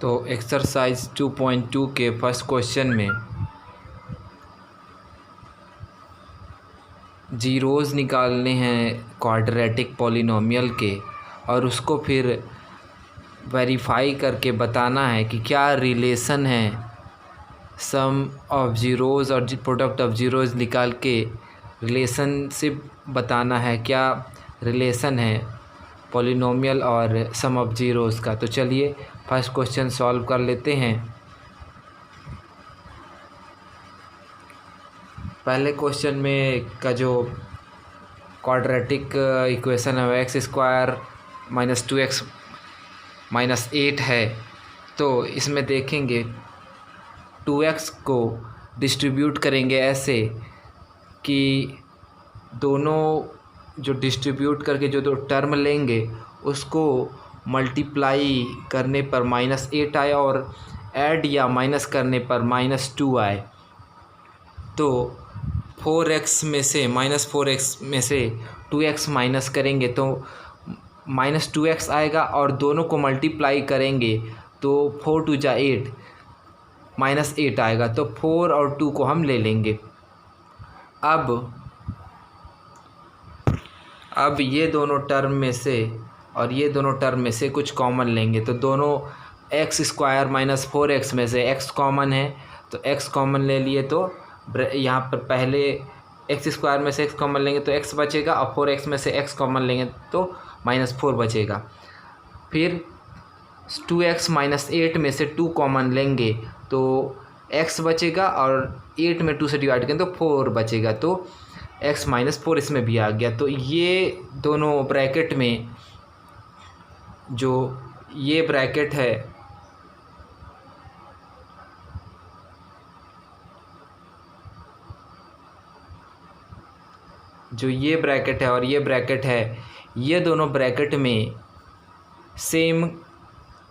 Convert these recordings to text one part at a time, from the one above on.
तो एक्सरसाइज 2.2 के first question में जीरोज़ निकालने हैं क्वाड्रेटिक पॉलिनोमियल के और उसको फिर वेरीफाई करके बताना है कि क्या रिलेशन है सम ऑफ ज़ीरोज़ और प्रोडक्ट ऑफ ज़ीरोज़ निकाल के रिलेशनशिप बताना है, क्या रिलेशन है पॉलिनोमियल और सम ऑफ ज़ीरोज़ का। तो चलिए फर्स्ट क्वेश्चन सॉल्व कर लेते हैं। पहले क्वेश्चन में का जो क्वाड्रेटिक इक्वेशन है x square minus 2x minus 8 है। तो इसमें देखेंगे 2x को डिस्ट्रीब्यूट करेंगे ऐसे कि दोनों जो डिस्ट्रीब्यूट करके जो दो टर्म लेंगे उसको मल्टीप्लाई करने पर -8 आए और ऐड या माइनस करने पर -2 आए। तो 4x में से -4x में से 2x माइनस करेंगे तो -2x आएगा और दोनों को मल्टीप्लाई करेंगे तो 4 2 जा 8 -8 आएगा। तो 4 और 2 को हम ले लेंगे। अब ये दोनों टर्म में से और ये दोनों टर्म में से कुछ कॉमन लेंगे। तो दोनों एक्स स्क्वायर माइनस 4x में से x कॉमन है तो x कॉमन ले लिए। तो यहाँ पर पहले एक्स स्क्वायर में से x कॉमन लेंगे तो x बचेगा और 4x में से x कॉमन लेंगे तो -4 बचेगा। फिर 2x माइनस 8 में से 2 कॉमन लेंगे तो x बचेगा और 8 में 2 से डिवाइड करें तो 4 बचेगा। तो x -4 इसमें भी आ गया। तो ये दोनों ब्रैकेट में जो ये ब्रैकेट है और ये ब्रैकेट है, ये दोनों ब्रैकेट में सेम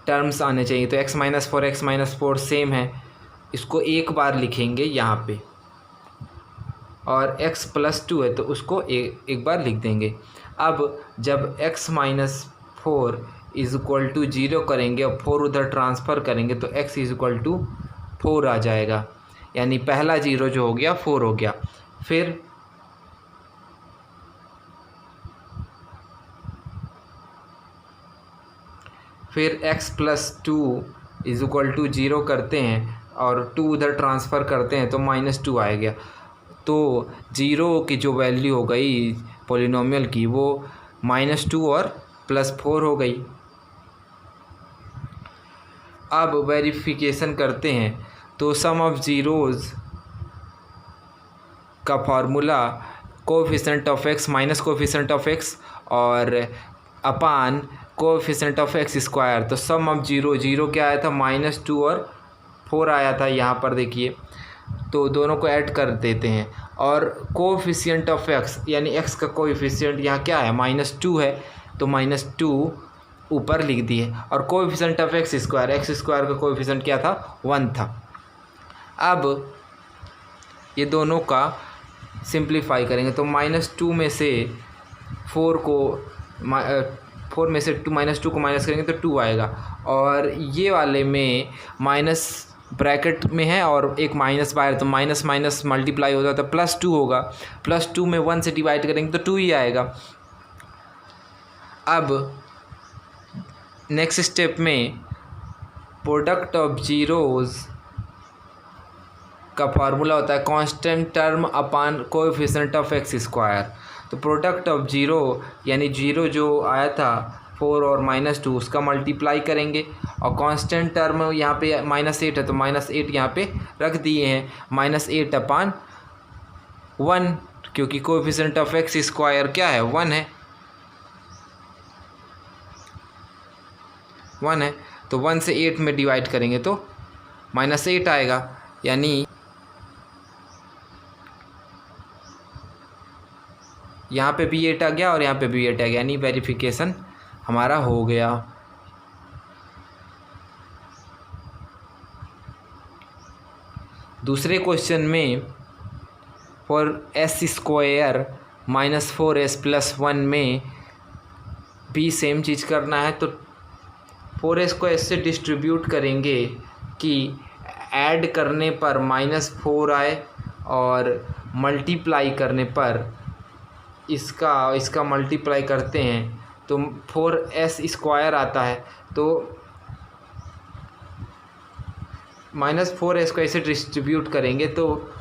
टर्म्स आने चाहिए। तो x-4 सेम है, इसको एक बार लिखेंगे यहाँ पे और x + 2 है तो उसको एक बार लिख देंगे। अब जब x -4 = 0 करेंगे और 4 उधर ट्रांसफ़र करेंगे तो x = 4 आ जाएगा, यानी पहला 0 जो हो गया 4 हो गया। फिर x + 2 = 0 करते हैं और 2 उधर ट्रांसफ़र करते हैं तो -2 आ गया। तो 0 की जो वैल्यू हो गई पॉलिनोमियल की वो -2 और +4 हो गई। अब वेरिफिकेशन करते हैं तो सम ऑफ ज़ीरोज़ का formula coefficient of x minus coefficient of x और अपान कोएफिशिएंट ऑफ x स्क्वायर। तो सम ऑफ ज़ीरो क्या आया था, -2 और 4 आया था यहाँ पर देखिए। तो दोनों को ऐड कर देते हैं और कोएफिशिएंट ऑफ x यानी x का कोएफिशिएंट यहाँ क्या है -2 है तो -2 ऊपर लिख दिए और कोएफिशिएंट ऑफ x स्क्वायर का कोएफिशिएंट क्या था, 1 था। अब ये दोनों का सिंप्लीफाई करेंगे तो -2 में से 4 में से -2 को माइनस करेंगे तो 2 आएगा और ये वाले में माइनस ब्रैकेट में है और एक माइनस बाहर तो माइनस माइनस मल्टीप्लाई होता है तो +2 होगा। +2 में 1 से डिवाइड करेंगे तो 2 ही आएगा। अब नेक्स्ट स्टेप में प्रोडक्ट ऑफ ज़ीरोज़ का फार्मूला होता है constant term upon coefficient of x square. तो प्रोडक्ट ऑफ ज़ीरो यानी 0 जो आया था 4 और -2 उसका मल्टीप्लाई करेंगे और कांस्टेंट टर्म यहाँ पे -8 है तो -8 यहाँ पे रख दिए हैं, -8 अपान 1 क्योंकि कोएफिशिएंट ऑफ x स्क्वायर क्या है, 1 है। तो 1 से 8 में डिवाइड करेंगे तो -8 आएगा, यानी यहाँ पे भी 8 आ गया और यहाँ पे भी 8 आ गया, यानी वेरिफिकेशन हमारा हो गया। दूसरे क्वेश्चन में फॉर s² -4s + 1 में भी सेम चीज़ करना है। तो 4s को ऐसे डिस्ट्रीब्यूट करेंगे कि ऐड करने पर -4 आए और मल्टीप्लाई करने पर इसका मल्टीप्लाई करते हैं तो 4s² आता है। तो -4s को ऐसे डिस्ट्रीब्यूट करेंगे तो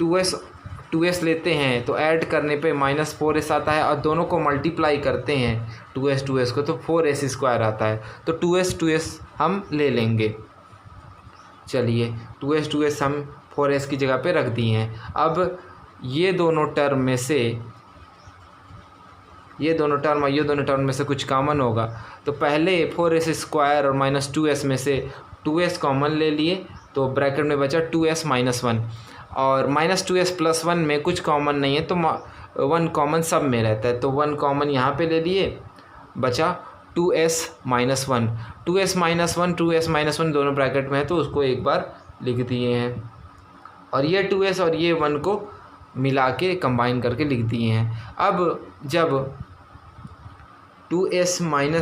2s लेते हैं तो ऐड करने पे -4s आता है और दोनों को मल्टीप्लाई करते हैं 2s को तो 4s² आता है। तो 2s हम ले लेंगे। चलिए 2s हम 4s की जगह पे रख दिए हैं। अब ये दोनों टर्म में से कुछ कॉमन होगा तो पहले 4s² और -2s में से 2s कॉमन ले लिए तो ब्रैकेट में बचा 2s - 1 और -2s + 1 में कुछ कॉमन नहीं है तो 1 कॉमन सब में रहता है तो 1 कॉमन यहाँ पे ले लिए, बचा 2s - 1। 2s - 1 दोनों ब्रैकेट में है तो उसको एक बार लिख दिए हैं और ये 2s और ये 1 को मिला के कंबाइन करके लिख दिए हैं। अब जब 2s - 1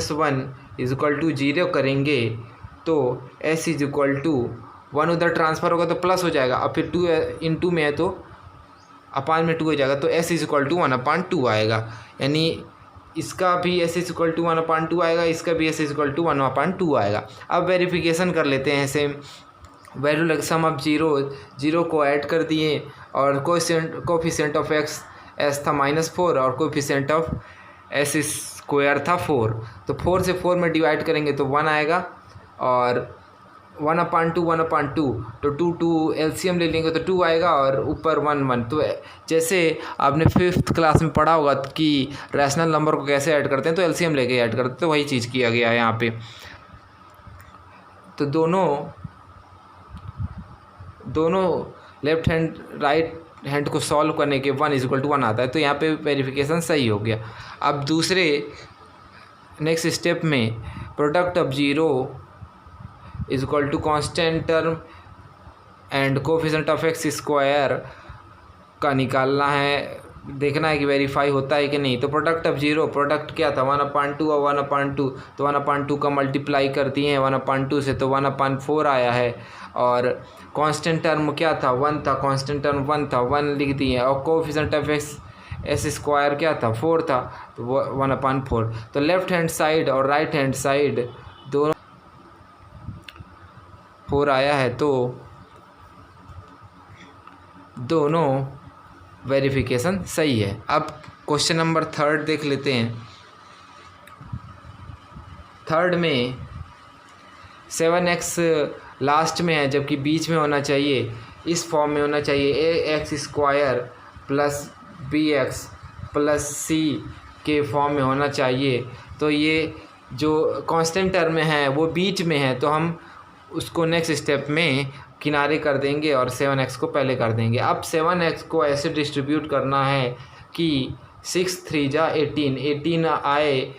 = 0 करेंगे तो s = 1 उधर ट्रांसफ़र होगा तो प्लस हो जाएगा और फिर 2 × में है तो अपान में 2 हो जाएगा तो s = 1/2 आएगा। यानी इसका भी s = 1/2 आएगा, इसका भी s = 1/2 आएगा। अब वेरिफिकेशन कर लेते हैं सेम वैल्यू लग सम ऑफ 0 को ऐड कर दिए और कोफिशिएंट ऑफ x s था -4 और कोफिशिएंट ऑफ s² था 4 तो 4 से 4 में डिवाइड करेंगे तो 1 आएगा और 1/2 तो 2 एलसीएम ले लेंगे तो 2 आएगा और ऊपर 1 तो जैसे आपने 5th क्लास में पढ़ा होगा कि रैशनल नंबर को कैसे ऐड करते हैं तो एलसीएम लेके ऐड करते हैं तो वही चीज़ किया गया है यहाँ पे। तो दोनों लेफ्ट हैंड राइट हैंड को सॉल्व करने के 1 = 1 आता है तो यहाँ पे वेरिफिकेशन सही हो गया। अब दूसरे नेक्स्ट स्टेप में product of 0 = constant term and coefficient of x² का निकालना है, देखना है कि वेरीफाई होता है कि नहीं। तो प्रोडक्ट ऑफ 0 प्रोडक्ट क्या था 1/2 और 1/2 तो 1/2 का मल्टीप्लाई कर दिए हैं 1/2 से तो 1/4 आया है और कांस्टेंट टर्म क्या था 1 था, कांस्टेंट टर्म 1 था 1 लिख दिए और कोफिशिएंट ऑफ s² क्या था 4 था तो 1/4। तो लेफ्ट हैंड साइड और राइट हैंड साइड दोनों 4 आया है तो दोनों वेरिफिकेशन सही है। अब क्वेश्चन नंबर 3 देख लेते हैं। 3 में 7x लास्ट में है जबकि बीच में होना चाहिए, इस फॉर्म में होना चाहिए ax² + bx + c के फॉर्म में होना चाहिए। तो ये जो कांस्टेंट टर्म है वो बीच में है तो हम उसको नेक्स्ट स्टेप में किनारे कर देंगे और 7x को पहले कर देंगे। अब 7x को ऐसे डिस्ट्रीब्यूट करना है कि 6 × 3 = 18 आए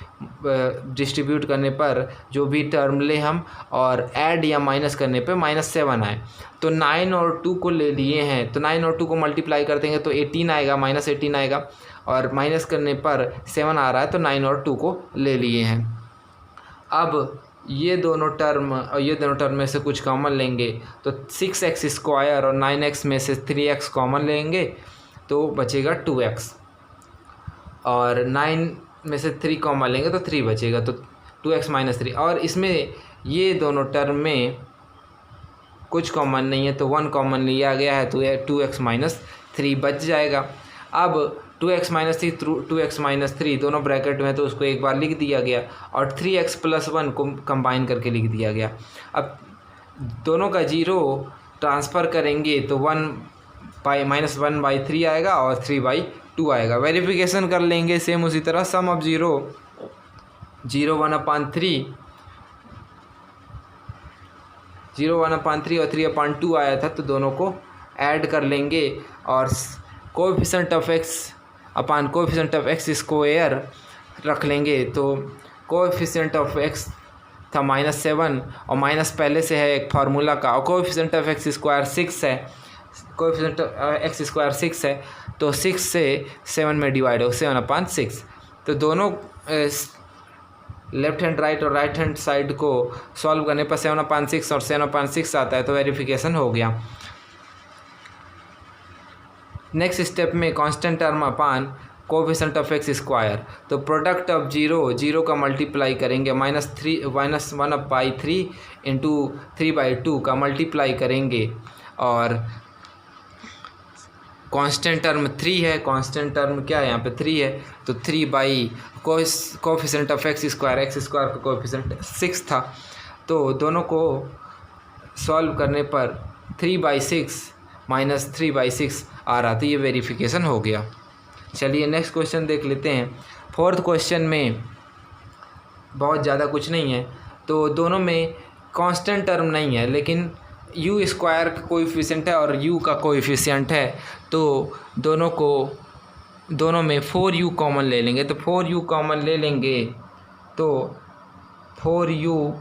डिस्ट्रीब्यूट करने पर जो भी टर्म ले हम और ऐड या माइनस करने पे -7 आए। तो 9 और 2 को ले लिए हैं तो 9 और 2 को मल्टीप्लाई कर देंगे तो 18 आएगा -18 आएगा और माइनस करने पर 7 आ रहा है तो 9 और 2 को ले लिए हैं। अब ये दोनों टर्म में से कुछ कॉमन लेंगे तो 6x² और 9x में से 3x कॉमन लेंगे तो बचेगा 2x और 9 में से 3 कॉमन लेंगे तो 3 बचेगा तो 2x - 3 और इसमें ये दोनों टर्म में कुछ कॉमन नहीं है तो 1 कॉमन लिया गया है तो 2x - 3 बच जाएगा। अब 2x - 3 दोनों ब्रैकेट में तो उसको एक बार लिख दिया गया और 3x + 1 को कंबाइन करके लिख दिया गया। अब दोनों का 0 ट्रांसफ़र करेंगे तो -1/3 आएगा और 3/2 आएगा। वेरिफिकेशन कर लेंगे सेम उसी तरह सम ऑफ 0 1/3 और 3/2 आया था तो दोनों को ऐड कर लेंगे और कोफिशिएंट ऑफ x² रख लेंगे तो कोफिशिएंट ऑफ x था -7 और माइनस पहले से है एक फार्मूला का और कोफिशिएंट ऑफ x² 6 है, कोफिशिएंट x² 6 है तो 6 से 7 में डिवाइड हो 7/6 तो दोनों लेफ्ट हैंड राइट और राइट हैंड साइड को सॉल्व करने पर 7/6 और 7/6 आता है, तो वेरिफिकेशन हो गया। नेक्स्ट स्टेप में constant term upon coefficient of x square, तो प्रोडक्ट ऑफ जीरो का मल्टीप्लाई करेंगे -1/3 इंटू 3/2 का मल्टीप्लाई करेंगे, और कांस्टेंट टर्म 3 है, कांस्टेंट टर्म क्या है यहाँ पे 3 है, तो 3 कोफिशिएंट ऑफ एक्स स्क्वायर का कोफिशिएंट 6 था, तो दोनों को सॉल्व करने पर 3/6 माइनस 3/6 आ रहा था, ये वेरिफिकेशन हो गया। चलिए नेक्स्ट क्वेश्चन देख लेते हैं। फोर्थ क्वेश्चन में बहुत ज़्यादा कुछ नहीं है, तो दोनों में कांस्टेंट टर्म नहीं है, लेकिन यू स्क्वायर का कोएफिशिएंट है और यू का कोएफिशिएंट है, तो दोनों में 4u कॉमन ले लेंगे। तो 4u कॉमन ले लेंगे तो 4u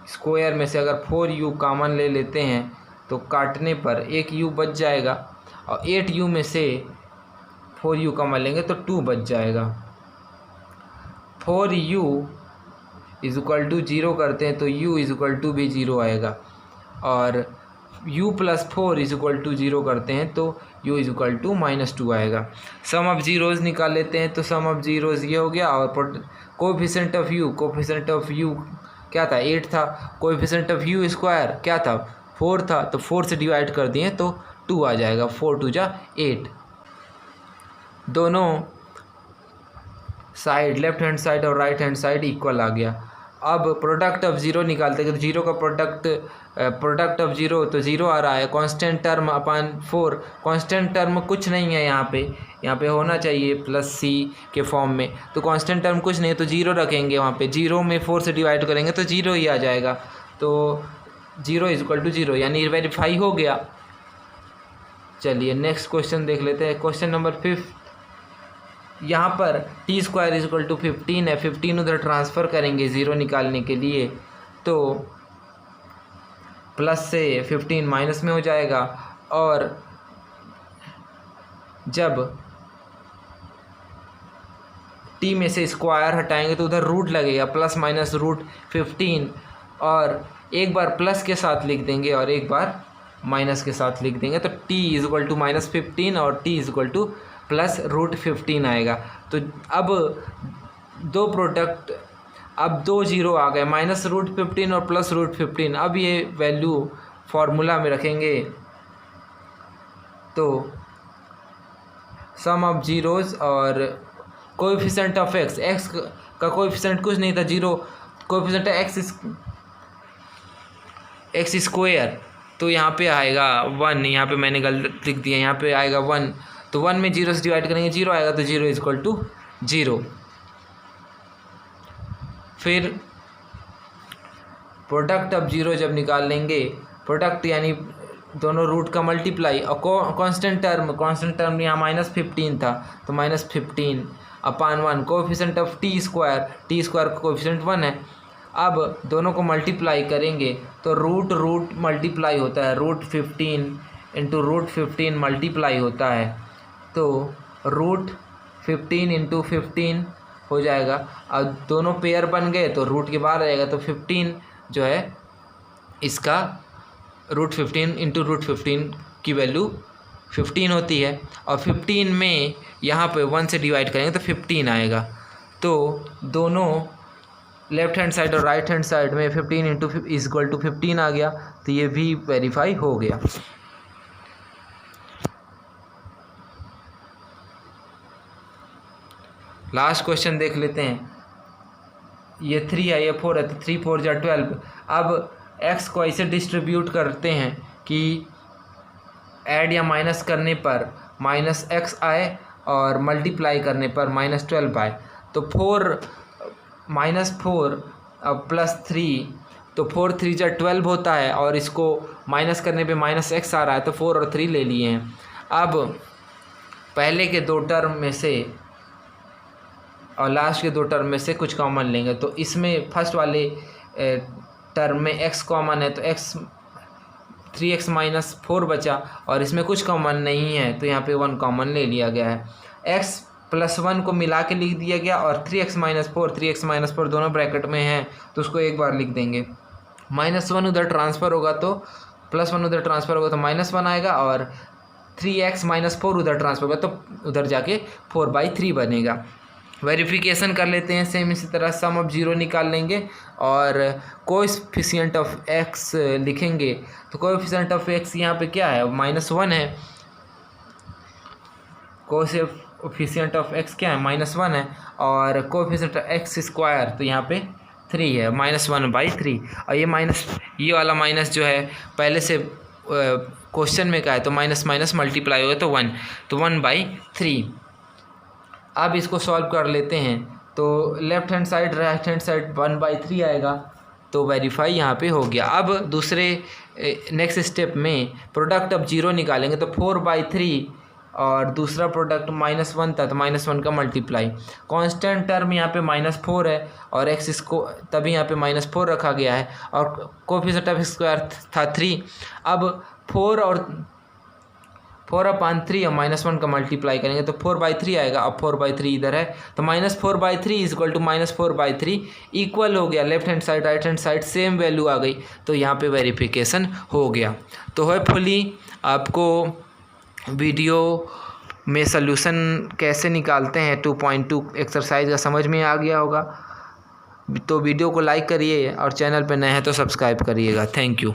स्क्वायर में से अगर 4u कॉमन ले लेते हैं तो काटने पर एक u बच जाएगा, और 8u में से 4u कॉमन लेंगे तो 2 बच जाएगा। 4u इज इक्वल टू 0 करते हैं तो u इज इक्वल टू भी 0 आएगा, और u plus 4 is equal to 0 करते हैं तो u इज इक्वल टू -2 आएगा। सम ऑफ जीरोज़ निकाल लेते हैं, तो सम ऑफ जीरोज़ ये हो गया, और कोएफिशिएंट ऑफ u क्या था 8 था, कोएफिशिएंट ऑफ u स्क्वायर क्या था 4 था, तो 4 से डिवाइड कर दिए तो 2 आ जाएगा, 4 2 जा 8। दोनों साइड लेफ्ट हैंड साइड और राइट हैंड साइड इक्वल आ गया। अब प्रोडक्ट ऑफ जीरो निकालते हैं, तो जीरो का प्रोडक्ट ऑफ जीरो तो जीरो आ रहा है, कांस्टेंट टर्म अपान 4, कांस्टेंट टर्म कुछ नहीं है यहाँ पे होना चाहिए +c के फॉर्म में, तो कांस्टेंट टर्म कुछ नहीं है तो जीरो रखेंगे वहाँ पे, जीरो में 4 से डिवाइड करेंगे तो जीरो ही आ जाएगा, तो 0 इज इक्वल टू 0 यानी वेरीफाई हो गया। चलिए नेक्स्ट क्वेश्चन देख लेते हैं। क्वेश्चन नंबर 5, यहाँ पर t² इज इक्वल टू 15 है, 15 उधर ट्रांसफ़र करेंगे 0 निकालने के लिए, तो प्लस से 15 माइनस में हो जाएगा, और जब t में से स्क्वायर हटाएंगे तो उधर रूट लगेगा, प्लस माइनस √15, और एक बार प्लस के साथ लिख देंगे और एक बार माइनस के साथ लिख देंगे, तो t इज इक्वल टू -15 और t is equal two plus √15 आएगा। तो अब दो जीरो आ गए, -√15 और प्लस √15। अब ये वैल्यू फार्मूला में रखेंगे तो सम ऑफ जीरोज़ और कोएफिशिएंट ऑफ x का कोएफिशिएंट कुछ नहीं था 0, कोएफिशिएंट एक्स स्क्वायर, तो यहाँ पे आएगा 1, यहाँ पे मैंने गलत लिख दिया, यहाँ पे आएगा 1, तो 1 में 0 से डिवाइड करेंगे 0 आएगा, तो 0 इज इक्वल टू 0। फिर प्रोडक्ट ऑफ जीरो जब निकाल लेंगे, प्रोडक्ट यानी दोनों रूट का मल्टीप्लाई, और कांस्टेंट टर्म यहाँ -15 था तो -15 अपान 1, कोएफिशिएंट ऑफ t² का कोएफिशिएंट 1 है। अब दोनों को मल्टीप्लाई करेंगे तो रूट मल्टीप्लाई होता है, √15 इंटू √15 मल्टीप्लाई होता है, तो √15 इंटू 15 हो जाएगा। अब दोनों पेयर बन गए तो रूट के बाहर आ जाएगा, तो 15 जो है इसका √15 इंटू √15 की वैल्यू 15 होती है, और 15 में यहाँ पे 1 से डिवाइड करेंगे तो 15 आएगा। तो दोनों लेफ्ट हैंड साइड और राइट हैंड साइड में 15 इंटू इज इक्वल टू 15 आ गया, तो ये भी वेरीफाई हो गया। लास्ट क्वेश्चन देख लेते हैं। ये 3 है, ये 4 है, तो 3 4 जा 12। अब x को ऐसे डिस्ट्रीब्यूट करते हैं कि ऐड या माइनस करने पर -x आए और मल्टीप्लाई करने पर -12 आए, तो 4 अब +3, तो 4 3 जा 12 होता है, और इसको माइनस करने पे -x आ रहा है, तो 4 और 3 ले लिए हैं। अब पहले के 2 टर्म में से और लास्ट के 2 टर्म में से कुछ कॉमन लेंगे, तो इसमें फर्स्ट वाले टर्म में x कॉमन है, तो 3x - 4 बचा, और इसमें कुछ कॉमन नहीं है तो यहाँ पे 1 कॉमन ले लिया गया है। x +1 को मिला के लिख दिया गया और 3x - 4 दोनों ब्रैकेट में हैं तो उसको एक बार लिख देंगे। -1 उधर ट्रांसफ़र होगा तो +1 उधर ट्रांसफ़र होगा तो -1 आएगा और 3x - 4 उधर ट्रांसफ़र होगा तो उधर जाके 4/3 बनेगा। वेरिफिकेशन कर लेते हैं सेम इसी तरह, सम ऑफ 0 निकाल लेंगे और कोएफिशिएंट ऑफ x लिखेंगे। तो कोएफिशिएंट ऑफ x यहाँ पे क्या है, -1 है। कोएफिशिएंट ऑफ x क्या है, -1 है और कोएफिशिएंट ऑफ x² तो यहाँ पे 3 है, -1/3। और ये वाला माइनस जो है पहले से क्वेश्चन में का है तो माइनस माइनस मल्टीप्लाई होगा तो 1, तो 1/3। अब इसको सॉल्व कर लेते हैं तो left hand side right hand side 1/3 आएगा तो वेरीफाई यहाँ पे हो गया। अब दूसरे नेक्स्ट स्टेप में प्रोडक्ट अब 0 निकालेंगे तो 4/3 और दूसरा प्रोडक्ट -1 था तो -1 का मल्टीप्लाई। कांस्टेंट टर्म यहाँ पे -4 है और x इसको तभी यहाँ पे -4 रखा गया है और कोएफिशिएंट ऑफ x² था 3। अब 4/3 और -1 का मल्टीप्लाई करेंगे तो 4/3 आएगा। अब 4/3 इधर है तो -4/3 = -4/3 इक्वल हो गया। Left hand side right hand side same value आ गई तो यहाँ पे वेरिफिकेशन हो गया। तो होपफुली आपको वीडियो में सल्यूशन कैसे निकालते हैं 2.2 एक्सरसाइज का समझ में आ गया होगा। तो वीडियो को लाइक करिए और चैनल पर नए हैं तो सब्सक्राइब करिएगा। Thank you.